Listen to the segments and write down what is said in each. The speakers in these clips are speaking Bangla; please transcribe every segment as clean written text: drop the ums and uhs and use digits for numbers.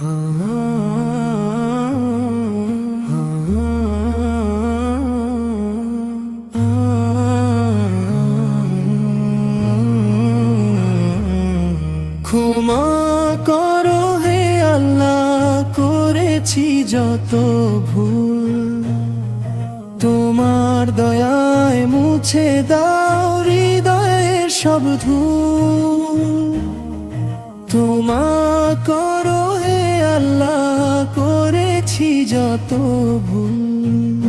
ক্ষমা করো হে আল্লাহ, করেছি যত ভুল, তোমার দয়ায় মুছে দাও হৃদয়ের সব ধূল। ক্ষমা করো হে আল্লাহ, করেছি যত ভুল,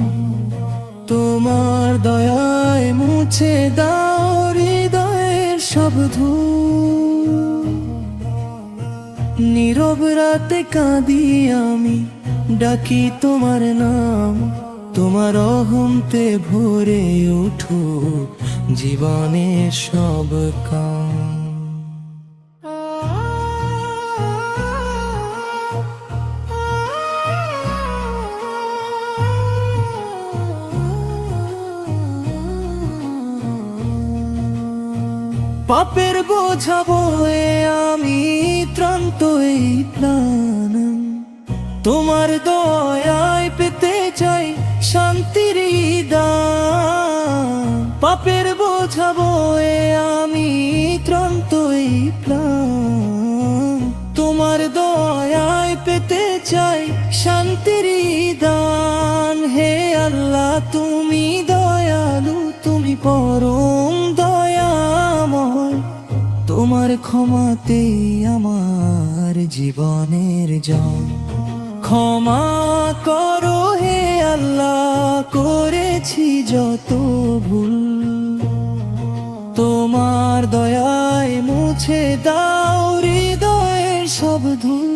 তোমার দয়ায় মুছে দাও হৃদয়ের সব ধূল। নীরব রাতে কাঁদি আমি, ডাকি তোমার নাম, তোমার রহমতে ভরে উঠো জীবনের সব কাম। পাপের বোঝা বয়ে আমি ত্রান্ত এই প্রাণ, তোমার দয়ায় পেতে চাই শান্তির দান। পাপের বোঝা বয়ে আমি ত্রান্ত এই প্রাণ, তোমার দয়ায় পেতে চাই শান্তির দান। হে আল্লাহ তুমি দয়ালু, তুমি পরম দয়াময়, তোমার ক্ষমাতে আমার জীবনের জয়। ক্ষমা করো হে আল্লাহ, করেছি যত ভুল, তোমার দয়ায় মুছে দাও হৃদয়ের সব ধূল।